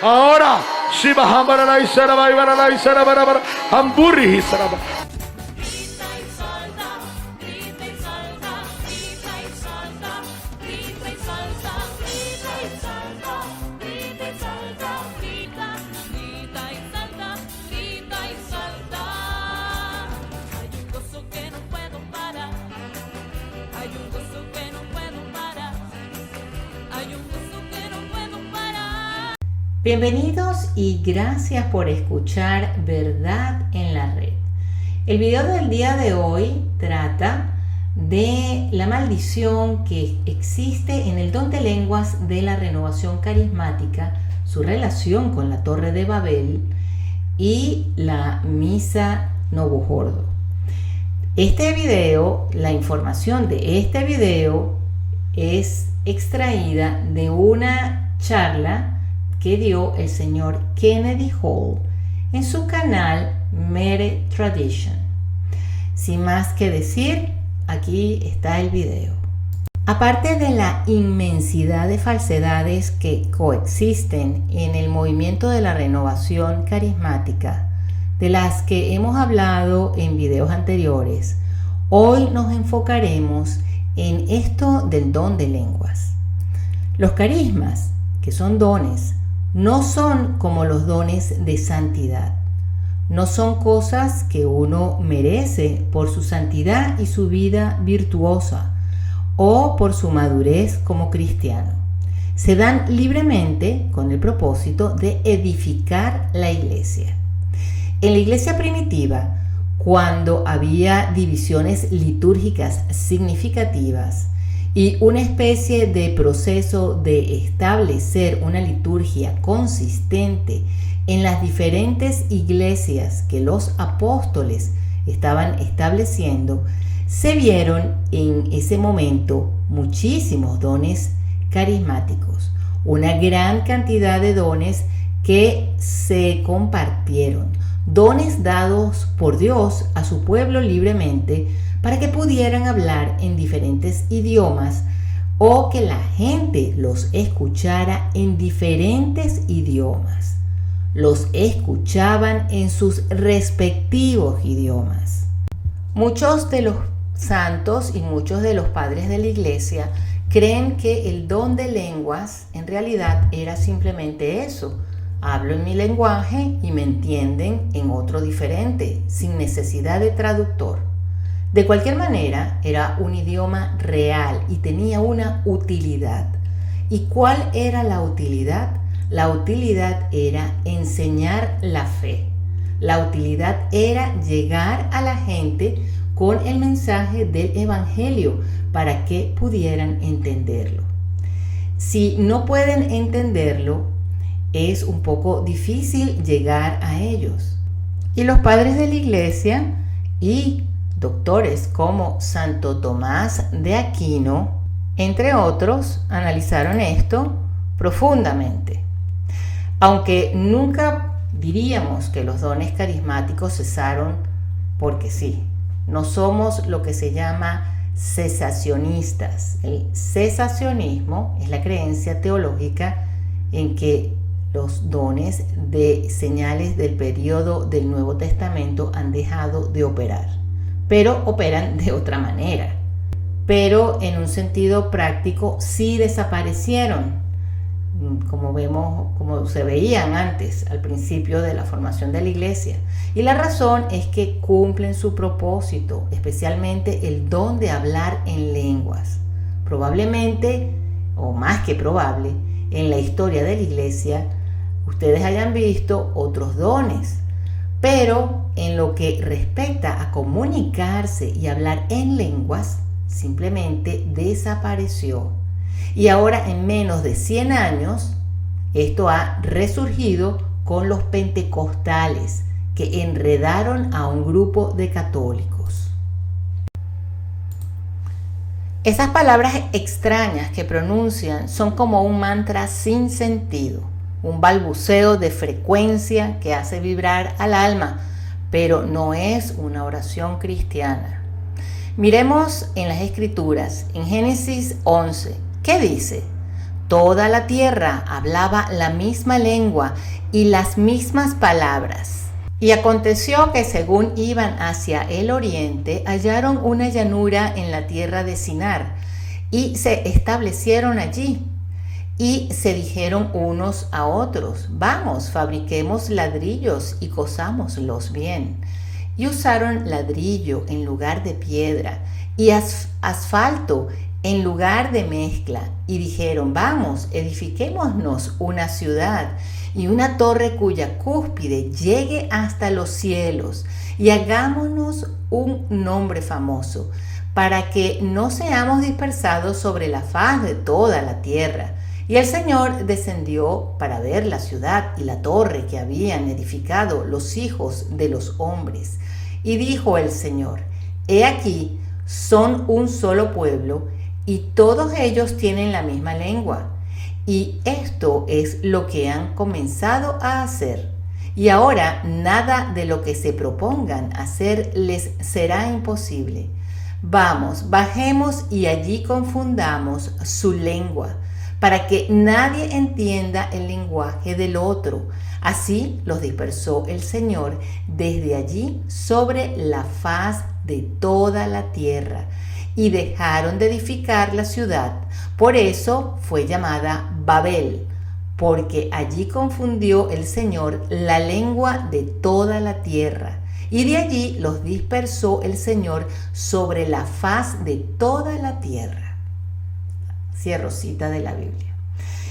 Ahora, Bienvenidos y gracias por escuchar Verdad en la Red. El video del día de hoy trata de la maldición que existe en el don de lenguas de la renovación carismática, su relación con la Torre de Babel y la Misa Novohordo. Este video, la información de este video es extraída de una charla que dio el señor Kennedy Hall en su canal Mere Tradition. Sin más que decir, aquí está el video. Aparte de la inmensidad de falsedades que coexisten en el movimiento de la renovación carismática, de las que hemos hablado en videos anteriores, hoy nos enfocaremos en esto del don de lenguas. Los carismas, que son dones, no son como los dones de santidad. No son cosas que uno merece por su santidad y su vida virtuosa o por su madurez como cristiano. Se dan libremente con el propósito de edificar la iglesia. En la iglesia primitiva, cuando había divisiones litúrgicas significativas y una especie de proceso de establecer una liturgia consistente en las diferentes iglesias que los apóstoles estaban estableciendo, se vieron en ese momento muchísimos dones carismáticos, una gran cantidad de dones que se compartieron, dones dados por Dios a su pueblo libremente para que pudieran hablar en diferentes idiomas o que la gente los escuchara en diferentes idiomas. Los escuchaban en sus respectivos idiomas. Muchos de los santos y muchos de los padres de la iglesia creen que el don de lenguas en realidad era simplemente eso. Hablo en mi lenguaje y me entienden en otro diferente, sin necesidad de traductor. De cualquier manera, era un idioma real y tenía una utilidad. ¿Y cuál era la utilidad? La utilidad era enseñar la fe. La utilidad era llegar a la gente con el mensaje del Evangelio para que pudieran entenderlo. Si no pueden entenderlo, es un poco difícil llegar a ellos. Y los padres de la iglesia y doctores como Santo Tomás de Aquino, entre otros, analizaron esto profundamente. Aunque nunca diríamos que los dones carismáticos cesaron porque sí, no somos lo que se llama cesacionistas. El cesacionismo es la creencia teológica en que los dones de señales del periodo del Nuevo Testamento han dejado de operar, pero operan de otra manera. Pero en un sentido práctico sí desaparecieron, como se veían antes, al principio de la formación de la iglesia. Y la razón es que cumplen su propósito, especialmente el don de hablar en lenguas. Probablemente, o más que probable, en la historia de la iglesia, ustedes hayan visto otros dones, pero en lo que respecta a comunicarse y hablar en lenguas, simplemente desapareció. Y ahora en menos de 100 años, esto ha resurgido con los pentecostales, que enredaron a un grupo de católicos. Esas palabras extrañas que pronuncian son como un mantra sin sentido, un balbuceo de frecuencia que hace vibrar al alma, pero no es una oración cristiana. Miremos en las Escrituras, en Génesis 11, ¿qué dice? Toda la tierra hablaba la misma lengua y las mismas palabras. Y aconteció que según iban hacia el oriente, hallaron una llanura en la tierra de Sinar, y se establecieron allí. Y se dijeron unos a otros, vamos, fabriquemos ladrillos y cosámoslos bien. Y usaron ladrillo en lugar de piedra, y asfalto en lugar de mezcla. Y dijeron, vamos, edifiquémonos una ciudad y una torre cuya cúspide llegue hasta los cielos, y hagámonos un nombre famoso, para que no seamos dispersados sobre la faz de toda la tierra. Y el Señor descendió para ver la ciudad y la torre que habían edificado los hijos de los hombres. Y dijo el Señor, he aquí, son un solo pueblo, y todos ellos tienen la misma lengua. Y esto es lo que han comenzado a hacer. Y ahora nada de lo que se propongan hacer les será imposible. Vamos, bajemos y allí confundamos su lengua, para que nadie entienda el lenguaje del otro. Así los dispersó el Señor desde allí sobre la faz de toda la tierra, y dejaron de edificar la ciudad. Por eso fue llamada Babel, porque allí confundió el Señor la lengua de toda la tierra, y de allí los dispersó el Señor sobre la faz de toda la tierra. Cierro cita de la Biblia.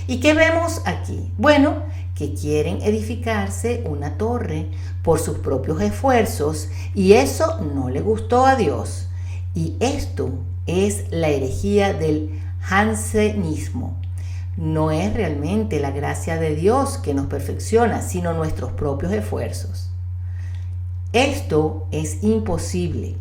¿Y qué vemos aquí? Bueno, que quieren edificarse una torre por sus propios esfuerzos, y eso no le gustó a Dios. Y esto es la herejía del jansenismo. No es realmente la gracia de Dios que nos perfecciona, sino nuestros propios esfuerzos. Esto es imposible.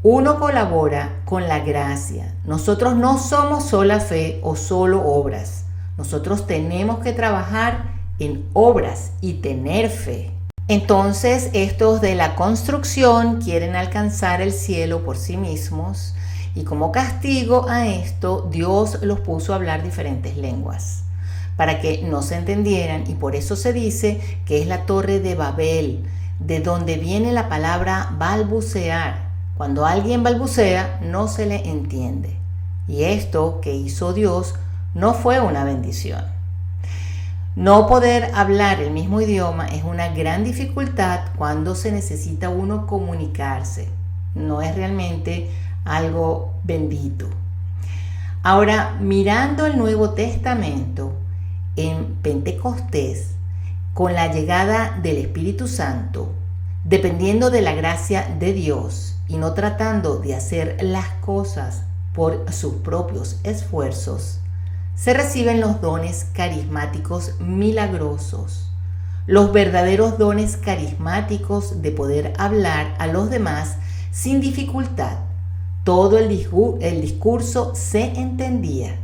Uno colabora con la gracia. Nosotros no somos sola fe o solo obras. Nosotros tenemos que trabajar en obras y tener fe. Entonces, estos de la construcción quieren alcanzar el cielo por sí mismos, y como castigo a esto, Dios los puso a hablar diferentes lenguas para que no se entendieran, y por eso se dice que es la torre de Babel, de donde viene la palabra balbucear. Cuando alguien balbucea, no se le entiende. Y esto que hizo Dios no fue una bendición. No poder hablar el mismo idioma es una gran dificultad cuando se necesita uno comunicarse. No es realmente algo bendito. Ahora, mirando el Nuevo Testamento, en Pentecostés, con la llegada del Espíritu Santo, dependiendo de la gracia de Dios y no tratando de hacer las cosas por sus propios esfuerzos, se reciben los dones carismáticos milagrosos, los verdaderos dones carismáticos de poder hablar a los demás sin dificultad. Todo el discurso se entendía.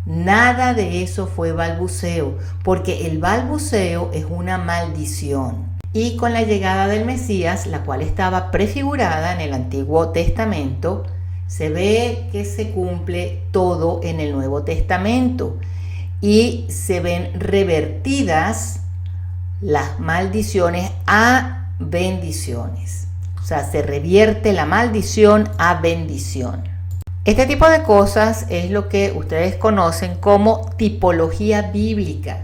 Nada de eso fue balbuceo, porque el balbuceo es una maldición. Y con la llegada del Mesías, la cual estaba prefigurada en el Antiguo Testamento, se ve que se cumple todo en el Nuevo Testamento y se ven revertidas las maldiciones a bendiciones. O sea, se revierte la maldición a bendición. Este tipo de cosas es lo que ustedes conocen como tipología bíblica.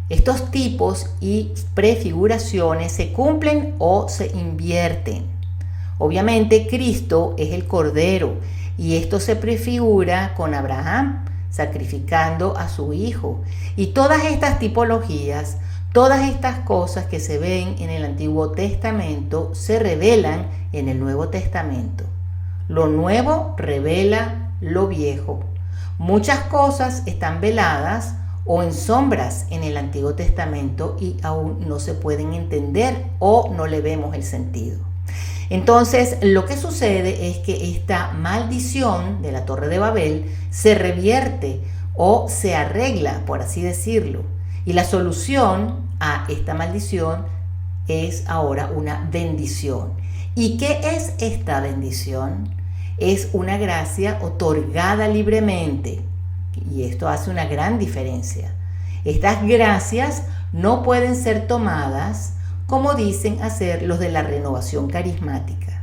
Estos tipos y prefiguraciones se cumplen o se invierten. Obviamente Cristo es el Cordero, y esto se prefigura con Abraham sacrificando a su hijo. Y todas estas tipologías, todas estas cosas que se ven en el Antiguo Testamento se revelan en el Nuevo Testamento. Lo nuevo revela lo viejo. Muchas cosas están veladas o en sombras en el Antiguo Testamento y aún no se pueden entender o no le vemos el sentido. Entonces, lo que sucede es que esta maldición de la Torre de Babel se revierte o se arregla, por así decirlo. Y la solución a esta maldición es ahora una bendición. ¿Y qué es esta bendición? es una gracia otorgada libremente y esto hace una gran diferencia. Estas gracias no pueden ser tomadas como dicen hacer los de la renovación carismática.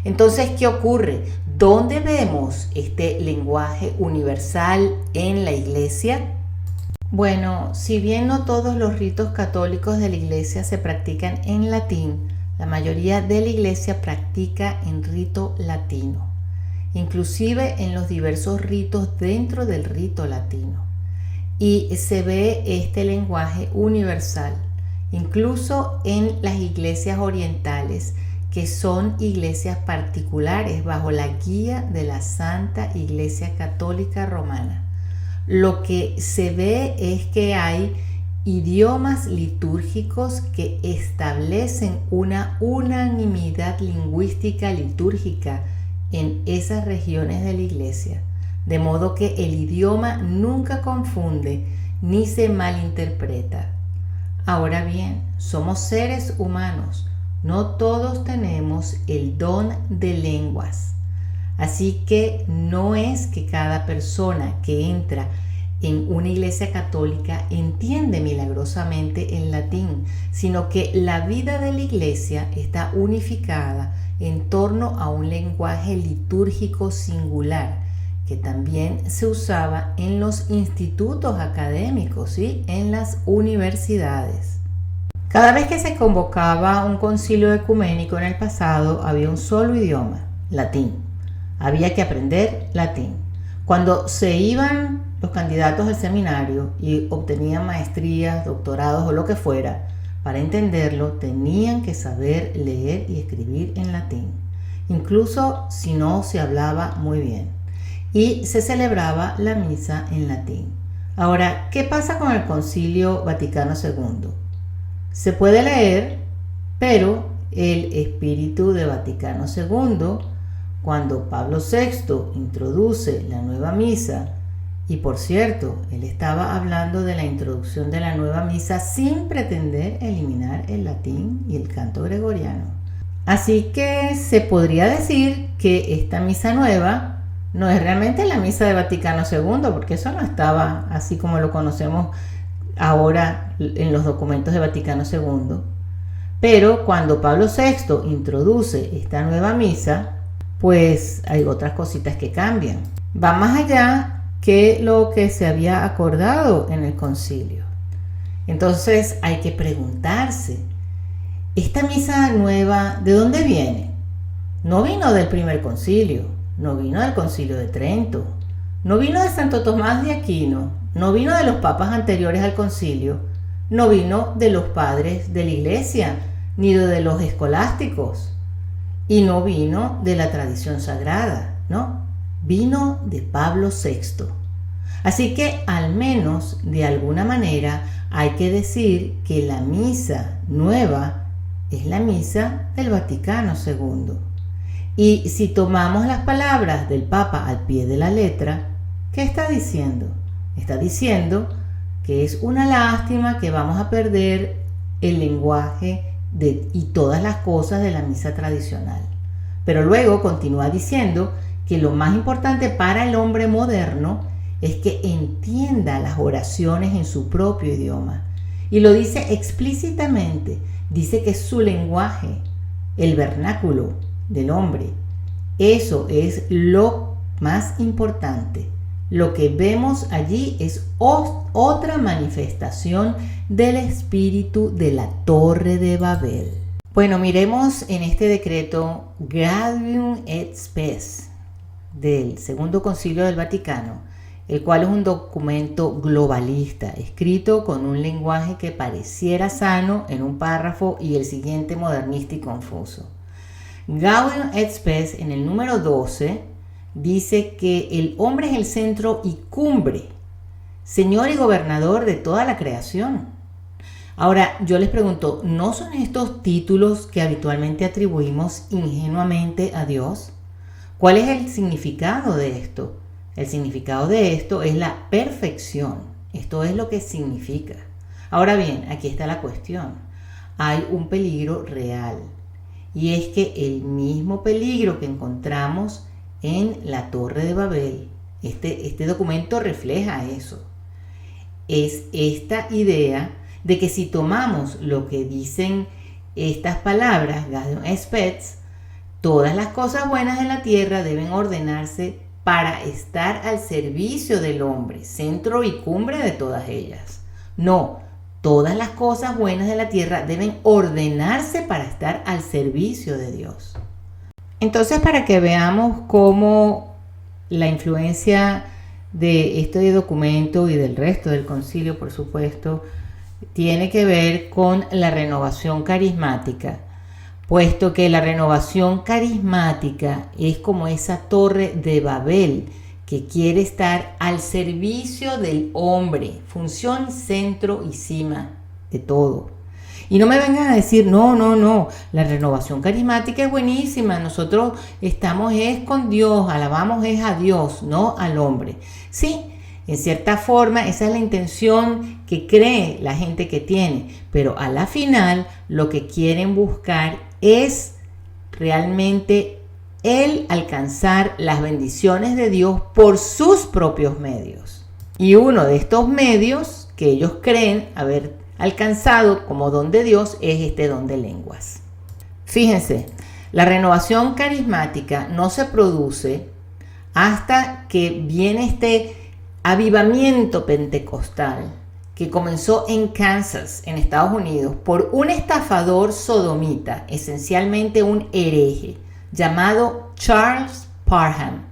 Entonces, ¿qué ocurre? ¿Dónde vemos este lenguaje universal en la iglesia? Bueno, si bien no todos los ritos católicos de la iglesia se practican en latín, la mayoría de la iglesia practica en rito latino, inclusive en los diversos ritos dentro del rito latino. Y se ve este lenguaje universal, incluso en las iglesias orientales, que son iglesias particulares bajo la guía de la Santa Iglesia Católica Romana. Lo que se ve es que hay idiomas litúrgicos que establecen una unanimidad lingüística litúrgica en esas regiones de la iglesia, de modo que el idioma nunca confunde ni se malinterpreta. Ahora bien, somos seres humanos, no todos tenemos el don de lenguas. Así que no es que cada persona que entra en una iglesia católica entiende milagrosamente el latín, sino que la vida de la iglesia está unificada en torno a un lenguaje litúrgico singular que también se usaba en los institutos académicos y en las universidades. Cada vez que se convocaba un concilio ecuménico en el pasado, había un solo idioma, latín. Había que aprender latín. Cuando se iban los candidatos al seminario y obtenían maestrías, doctorados o lo que fuera, para entenderlo tenían que saber leer y escribir en latín, incluso si no se hablaba muy bien. Y se celebraba la misa en latín. Ahora, ¿qué pasa con el Concilio Vaticano II? Se puede leer, pero el espíritu de Vaticano II, cuando Pablo VI introduce la nueva misa, y por cierto, él estaba hablando de la introducción de la nueva misa sin pretender eliminar el latín y el canto gregoriano. Así que se podría decir que esta misa nueva no es realmente la misa de Vaticano II, porque eso no estaba así como lo conocemos ahora en los documentos de Vaticano II. Pero cuando Pablo VI introduce esta nueva misa, pues hay otras cositas que cambian. Va más allá que lo que se había acordado en el concilio. Entonces hay que preguntarse, ¿esta misa nueva de dónde viene? No vino del primer concilio, no vino del concilio de Trento, no vino de Santo Tomás de Aquino, no vino de los papas anteriores al concilio, no vino de los padres de la iglesia, ni de los escolásticos, y no vino de la tradición sagrada, no, vino de Pablo VI. Así que al menos de alguna manera hay que decir que la misa nueva es la misa del Vaticano II. Y si tomamos las palabras del Papa al pie de la letra, ¿qué está diciendo? Está diciendo que es una lástima que vamos a perder el lenguaje y todas las cosas de la misa tradicional. Pero luego continúa diciendo que lo más importante para el hombre moderno es que entienda las oraciones en su propio idioma. Y lo dice explícitamente, dice que su lenguaje, el vernáculo del hombre, eso es lo más importante. Lo que vemos allí es otra manifestación del espíritu de la Torre de Babel. Bueno, miremos en este decreto Gaudium et Spes del Segundo Concilio del Vaticano, el cual es un documento globalista, escrito con un lenguaje que pareciera sano en un párrafo y el siguiente modernista y confuso. Gaudium et Spes, en el número 12, dice que el hombre es el centro y cumbre, Señor y gobernador de toda la creación. Ahora, yo les pregunto, ¿no son estos títulos que habitualmente atribuimos ingenuamente a Dios? ¿Cuál es el significado de esto? El significado de esto es la perfección. Esto es lo que significa. Ahora bien, aquí está la cuestión. Hay un peligro real. Y es que el mismo peligro que encontramos en la Torre de Babel. Este documento refleja eso. Es esta idea de que si tomamos lo que dicen estas palabras, Gideon Spetz, todas las cosas buenas de la tierra deben ordenarse para estar al servicio del hombre, centro y cumbre de todas ellas. No, todas las cosas buenas de la tierra deben ordenarse para estar al servicio de Dios. Entonces, para que veamos cómo la influencia de este documento y del resto del concilio, por supuesto, tiene que ver con la renovación carismática, puesto que la renovación carismática es como esa torre de Babel que quiere estar al servicio del hombre, función, centro y cima de todo. Y no me vengan a decir, no, la renovación carismática es buenísima, nosotros estamos con Dios, alabamos a Dios, no al hombre. Sí, en cierta forma esa es la intención que cree la gente que tiene, pero a la final lo que quieren buscar es realmente el alcanzar las bendiciones de Dios por sus propios medios. Y uno de estos medios que ellos creen haber alcanzado como don de Dios es este don de lenguas. Fíjense, la renovación carismática no se produce hasta que viene este avivamiento pentecostal que comenzó en Kansas, en Estados Unidos, por un estafador sodomita, esencialmente un hereje, llamado Charles Parham.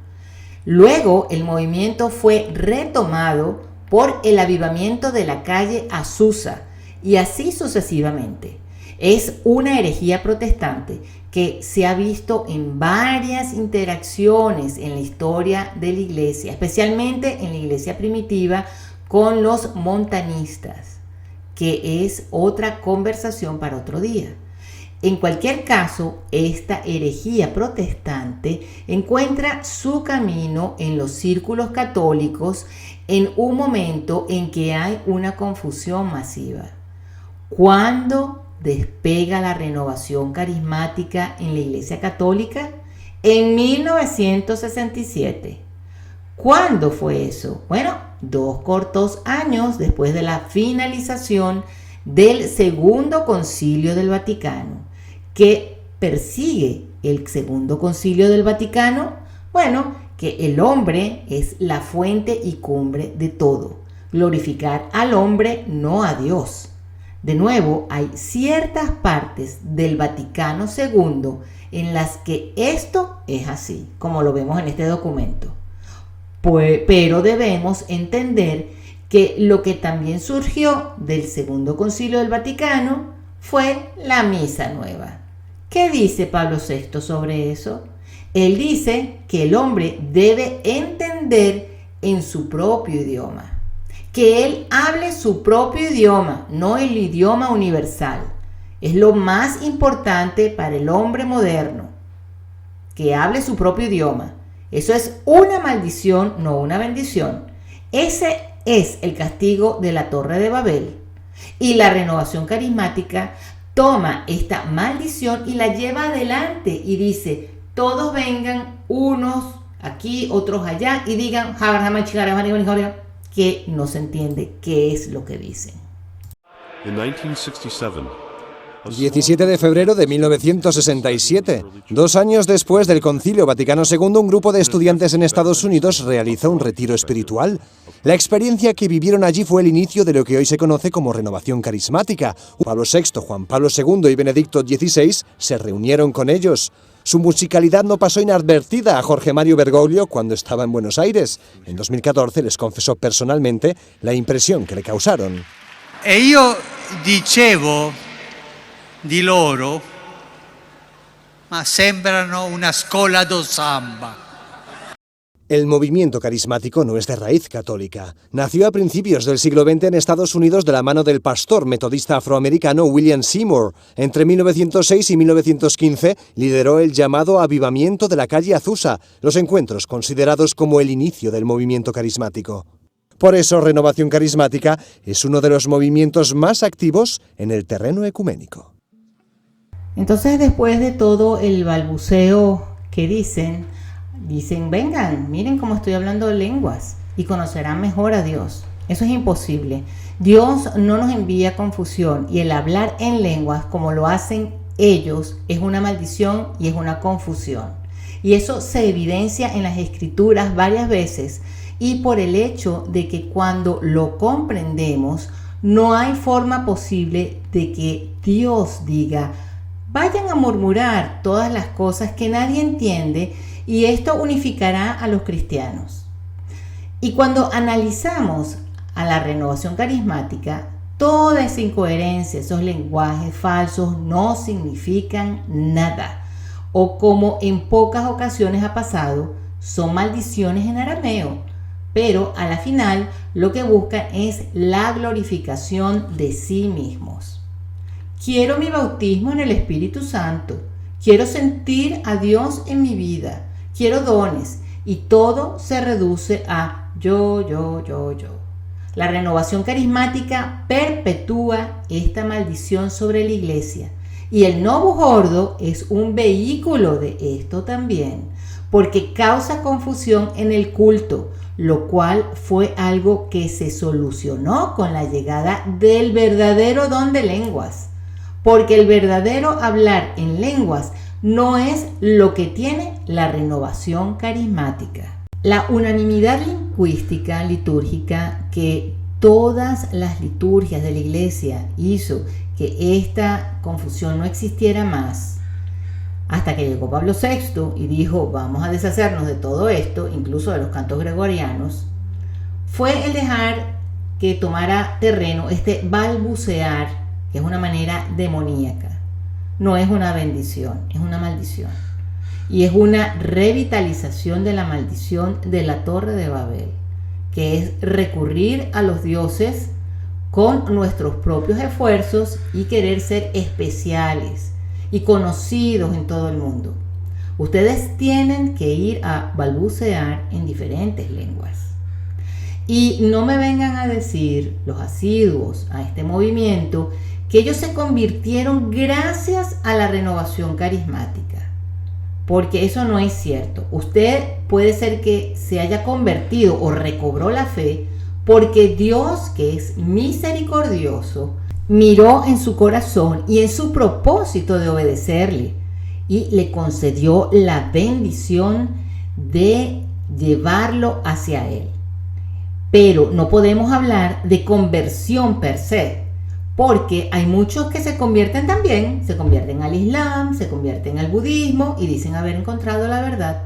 Luego el movimiento fue retomado por el avivamiento de la calle Azusa, y así sucesivamente. Es una herejía protestante que se ha visto en varias interacciones en la historia de la iglesia, especialmente en la iglesia primitiva con los montanistas, que es otra conversación para otro día. En cualquier caso, esta herejía protestante encuentra su camino en los círculos católicos en un momento en que hay una confusión masiva. ¿Cuándo despega la renovación carismática en la Iglesia Católica? En 1967. ¿Cuándo fue eso? Bueno, 2 cortos años después de la finalización del Segundo Concilio del Vaticano. ¿Qué persigue el Segundo Concilio del Vaticano? Bueno, que el hombre es la fuente y cumbre de todo. Glorificar al hombre, no a Dios. De nuevo, hay ciertas partes del Vaticano II en las que esto es así, como lo vemos en este documento. Pero debemos entender que lo que también surgió del Segundo Concilio del Vaticano fue la Misa Nueva. ¿Qué dice Pablo VI sobre eso? Él dice que el hombre debe entender en su propio idioma. Que él hable su propio idioma, no el idioma universal. Es lo más importante para el hombre moderno. Que hable su propio idioma. Eso es una maldición, no una bendición. Ese es el castigo de la Torre de Babel. Y la renovación carismática toma esta maldición y la lleva adelante y dice, todos vengan, unos aquí, otros allá, y digan, que no se entiende qué es lo que dicen. 17 de febrero de 1967, 2 años después del Concilio Vaticano II, un grupo de estudiantes en Estados Unidos realizó un retiro espiritual. La experiencia que vivieron allí fue el inicio de lo que hoy se conoce como renovación carismática. Pablo VI, Juan Pablo II y Benedicto XVI se reunieron con ellos. Su musicalidad no pasó inadvertida a Jorge Mario Bergoglio cuando estaba en Buenos Aires. En 2014 les confesó personalmente la impresión que le causaron. E io dicevo di loro, ma sembrano una scuola do samba. El movimiento carismático no es de raíz católica. Nació a principios del siglo XX en Estados Unidos de la mano del pastor metodista afroamericano William Seymour. Entre 1906 y 1915 lideró el llamado avivamiento de la calle Azusa, los encuentros considerados como el inicio del movimiento carismático. Por eso, Renovación Carismática es uno de los movimientos más activos en el terreno ecuménico. Entonces, después de todo el balbuceo que dicen, dicen, vengan, miren cómo estoy hablando lenguas y conocerán mejor a Dios. Eso es imposible. Dios no nos envía confusión, y el hablar en lenguas como lo hacen ellos es una maldición y es una confusión. Y eso se evidencia en las Escrituras varias veces, y por el hecho de que cuando lo comprendemos, no hay forma posible de que Dios diga, vayan a murmurar todas las cosas que nadie entiende, y esto unificará a los cristianos. Y cuando analizamos a la renovación carismática, toda esa incoherencia, esos lenguajes falsos no significan nada, o como en pocas ocasiones ha pasado, son maldiciones en arameo, pero a la final lo que buscan es la glorificación de sí mismos. Quiero mi bautismo en el Espíritu Santo, quiero sentir a Dios en mi vida, quiero dones, y todo se reduce a yo. La renovación carismática perpetúa esta maldición sobre la iglesia, y el Novus Ordo es un vehículo de esto también, porque causa confusión en el culto, lo cual fue algo que se solucionó con la llegada del verdadero don de lenguas, porque el verdadero hablar en lenguas no es lo que tiene la renovación carismática. La unanimidad lingüística litúrgica que todas las liturgias de la iglesia hizo que esta confusión no existiera más, hasta que llegó Pablo VI y dijo, vamos a deshacernos de todo esto, incluso de los cantos gregorianos, fue el dejar que tomara terreno este balbucear, que es una manera demoníaca. No es una bendición, es una maldición. Y es una revitalización de la maldición de la Torre de Babel, que es recurrir a los dioses con nuestros propios esfuerzos y querer ser especiales y conocidos en todo el mundo. Ustedes tienen que ir a balbucear en diferentes lenguas. Y no me vengan a decir los asiduos a este movimiento que ellos se convirtieron gracias a la renovación carismática, porque eso no es cierto. Usted puede ser que se haya convertido o recobró la fe porque Dios, que es misericordioso, miró en su corazón y en su propósito de obedecerle y le concedió la bendición de llevarlo hacia Él. Pero no podemos hablar de conversión per se, porque hay muchos que se convierten también, se convierten al Islam, se convierten al budismo y dicen haber encontrado la verdad.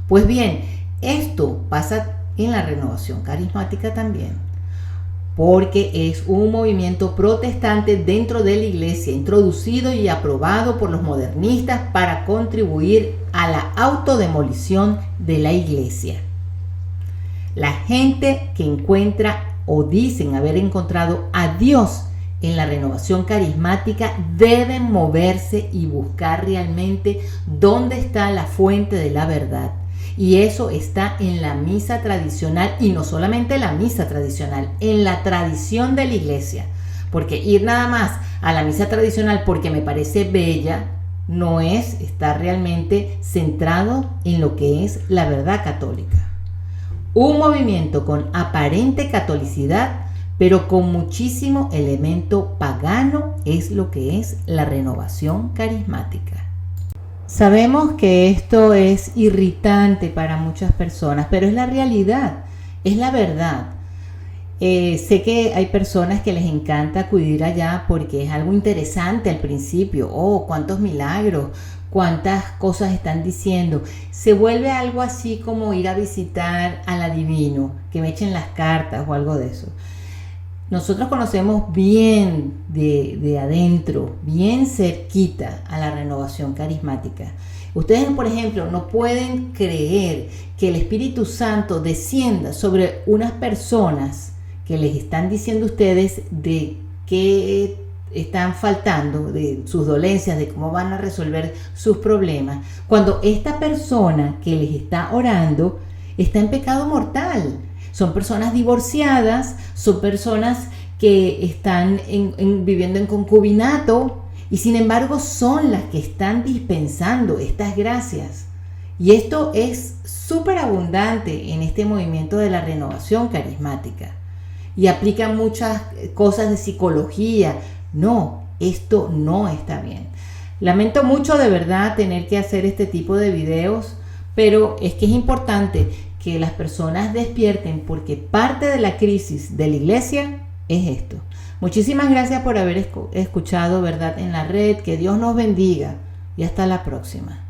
Pues bien, esto pasa en la renovación carismática también, porque es un movimiento protestante dentro de la iglesia, introducido y aprobado por los modernistas para contribuir a la autodemolición de la iglesia. La gente que encuentra o dicen haber encontrado a Dios en la renovación carismática deben moverse y buscar realmente dónde está la fuente de la verdad. Y eso está en la misa tradicional, y no solamente la misa tradicional, en la tradición de la iglesia. Porque ir nada más a la misa tradicional porque me parece bella no es estar realmente centrado en lo que es la verdad católica. Un movimiento con aparente catolicidad, pero con muchísimo elemento pagano, es lo que es la renovación carismática. Sabemos que esto es irritante para muchas personas, pero es la realidad, es la verdad. Sé que hay personas que les encanta acudir allá porque es algo interesante al principio. Oh, cuántos milagros, cuántas cosas están diciendo. Se vuelve algo así como ir a visitar al adivino, que me echen las cartas o algo de eso. Nosotros conocemos bien de adentro, bien cerquita a la renovación carismática. Ustedes, por ejemplo, no pueden creer que el Espíritu Santo descienda sobre unas personas que les están diciendo a ustedes de qué están faltando, de sus dolencias, de cómo van a resolver sus problemas, cuando esta persona que les está orando está en pecado mortal. Son personas divorciadas, son personas que están viviendo en concubinato, y sin embargo son las que están dispensando estas gracias. Y esto es súper abundante en este movimiento de la renovación carismática. Y aplica muchas cosas de psicología. No, esto no está bien. Lamento mucho de verdad tener que hacer este tipo de videos, pero es que es importante que las personas despierten porque parte de la crisis de la iglesia es esto. Muchísimas gracias por haber escuchado Verdad en la Red. Que Dios nos bendiga y hasta la próxima.